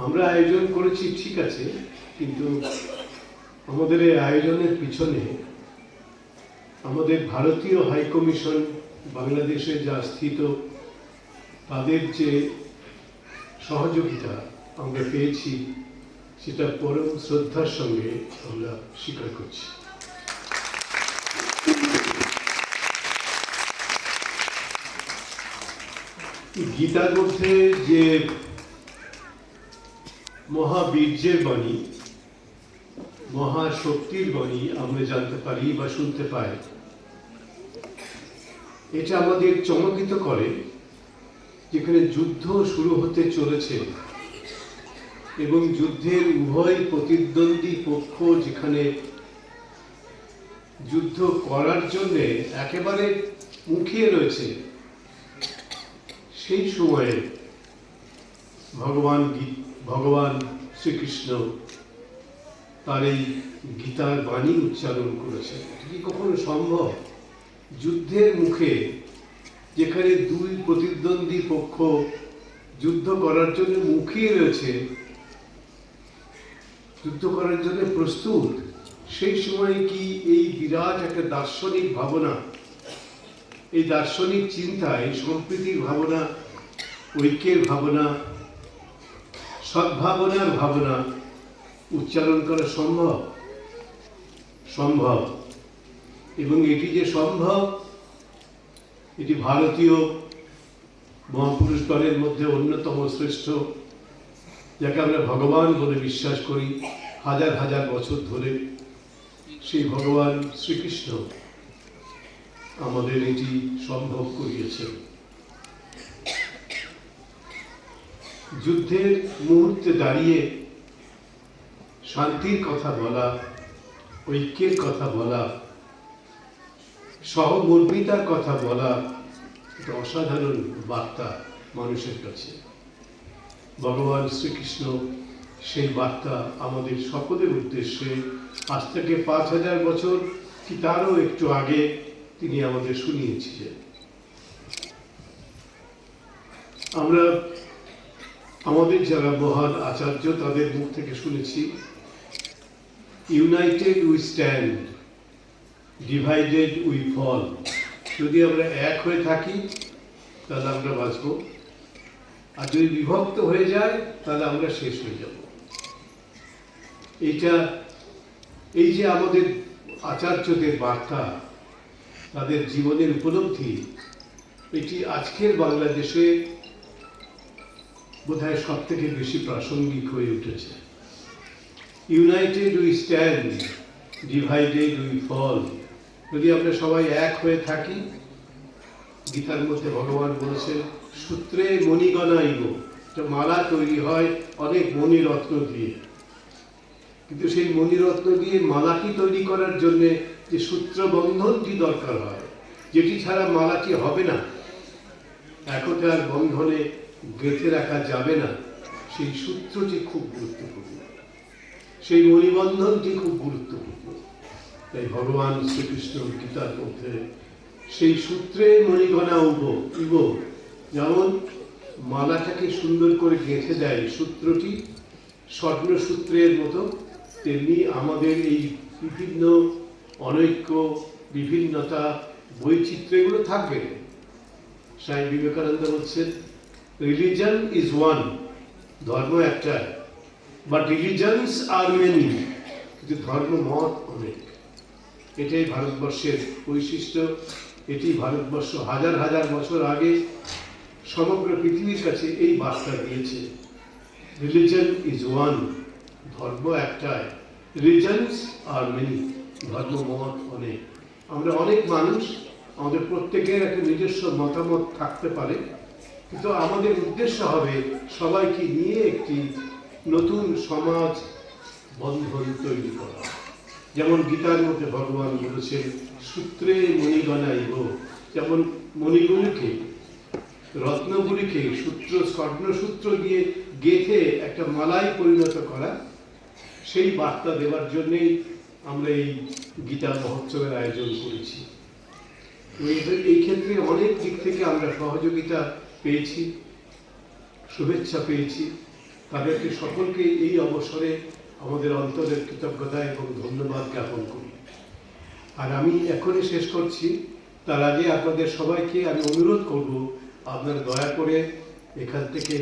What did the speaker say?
আমরা আয়োজন করেছি ঠিক আছে, কিন্তু আমাদের এই আয়োজনের পিছনে আমাদের ভারতীয় হাই কমিশন বাংলাদেশে যা স্থিত, তাদের যে সহযোগিতা আমরা পেয়েছি সেটা পরম শ্রদ্ধার সঙ্গে আমরা স্বীকার করছি। গীতার মধ্যে যে মহাবীর্যের বাণী, মহাশক্তির বাণী আমরা জানতে পারি বা শুনতে পাই, এটা আমাদের চমকিত করে। যেখানে যুদ্ধ শুরু হতে চলেছে এবং যুদ্ধের উভয় প্রতিদ্বন্দ্বী পক্ষ যেখানে যুদ্ধ করার জন্য একেবারে মুখিয়ে রয়েছে, সেই সময়ে ভগবান শ্রীকৃষ্ণ তার এই গীতার বাণী উচ্চারণ করেছে। এটা কি কখনো সম্ভব? যুদ্ধের মুখে, যেখানে দুই প্রতিদ্বন্দ্বী পক্ষ যুদ্ধ করার জন্য মুখিয়ে রয়েছে, যুদ্ধ করার জন্য প্রস্তুত, সেই সময় কি এই বিরাট একটা দার্শনিক ভাবনা, এই দার্শনিক চিন্তা, এই সম্প্রীতির ভাবনা, ঐক্যের ভাবনা, সদ্ভাবনার ভাবনা উচ্চারণ করা সম্ভব? সম্ভব। এবং এটি যে সম্ভব, এটি ভারতীয় মহাপুরুষগণের মধ্যে অন্যতম শ্রেষ্ঠ, যাকে আমরা ভগবান বলে বিশ্বাস করি হাজার হাজার বছর ধরে, সেই ভগবান শ্রীকৃষ্ণ আমাদের এটি সম্ভব করিয়েছেন। যুদ্ধের মুহূর্তে দাঁড়িয়ে শান্তির কথা বলা, ঐক্যের কথা বলা, সহমর্মিতার কথা বলা, এটা অসাধারণ বার্তা মানুষের কাছে। ভগবান শ্রীকৃষ্ণ সেই বার্তা আমাদের সকলের উদ্দেশ্যে আজ থেকে 5000 বছর কি তারও একটু আগে তিনি আমাদের শুনিয়েছিলেন। আমরা আমাদের যারা মহান আচার্য তাদের মুখ থেকে শুনেছি, united we stand, divided we fall. যদি আমরা এক হয়ে থাকি তাহলে আমরা বাঁচব, আর যদি বিভক্ত হয়ে যায় তাহলে আমরা শেষ হয়ে যাব। এই যে আমাদের আচার্যদের বার্তা, তাদের জীবনের উপলব্ধি, এটি আজকের বাংলাদেশে বোধহয় সব থেকে বেশি প্রাসঙ্গিক হয়ে উঠেছে। United we stand, divided we fall. যদি আমরা সবাই এক হয়ে থাকি, গীতার মধ্যে ভগবান বলেছেন সূত্রে মণিগণাইব, মালা তৈরি হয় অনেক মণিরত্ন দিয়ে, কিন্তু সেই মণিরত্ন দিয়ে মালাটি তৈরি করার জন্য যে সূত্র বন্ধনটি দরকার হয়, যেটি ছাড়া মালাটি হবে না, একতার বন্ধনে গেঁথে রাখা যাবে না, সেই সূত্রটি খুব গুরুত্বপূর্ণ, সেই মণিবন্ধনটি খুব গুরুত্বপূর্ণ। তাই ভগবান শ্রীকৃষ্ণ গীতার মধ্যে সেই সূত্রে মণিগণা ইব, যেমন মালাটাকে সুন্দর করে গেঁথে দেয় সূত্রটি স্বর্ণ সূত্রের মতো, তেমনি আমাদের এই বিভিন্ন অনৈক্য, বিভিন্নতা, বৈচিত্র্য এগুলো থাকবে। স্বামী বিবেকানন্দ বলছেন রিলিজন ইজ ওয়ান, ধর্ম একটা, বাট রিলিজনস আর মেনি, কিন্তু ধর্ম মত অনেক। এটাই ভারতবর্ষের বৈশিষ্ট্য। এটি ভারতবর্ষ হাজার হাজার বছর আগে সমগ্র পৃথিবীর কাছে এই বার্তা দিয়েছে, রিলিজন ইজ ওয়ান, ধর্ম একটাই, রিলিজনস আর মেনি, ধর্ম মত অনেক। আমরা অনেক মানুষ, আমাদের প্রত্যেকের একটা নিজস্ব মতামত থাকতে পারে, কিন্তু আমাদের উদ্দেশ্য হবে সবাইকে নিয়ে একটি নতুন সমাজ বন্ধন তৈরি করা। যেমন গীতার মধ্যে ভগবান বলেছেন সূত্রে মণিগণাইব, যেমন মণিগুলিকে, রত্নগুলিকে স্বর্ণসূত্র দিয়ে গেঁথে একটা মালায় পরিণত করা, সেই বার্তা দেওয়ার জন্যেই আমরা এই গীতা মহোৎসবের আয়োজন করেছি। এই ক্ষেত্রে অনেক দিক থেকে আমরা সহযোগিতা পেয়েছি, শুভেচ্ছা পেয়েছি। তাদেরকে সকলকে এই অবসরে আমাদের অন্তরের কৃতজ্ঞতা এবং ধন্যবাদ জ্ঞাপন করি। আর আমি এখনই শেষ করছি, তার আগে আপনাদের সবাইকে আমি অনুরোধ করব, আপনারা দয়া করে এখান থেকে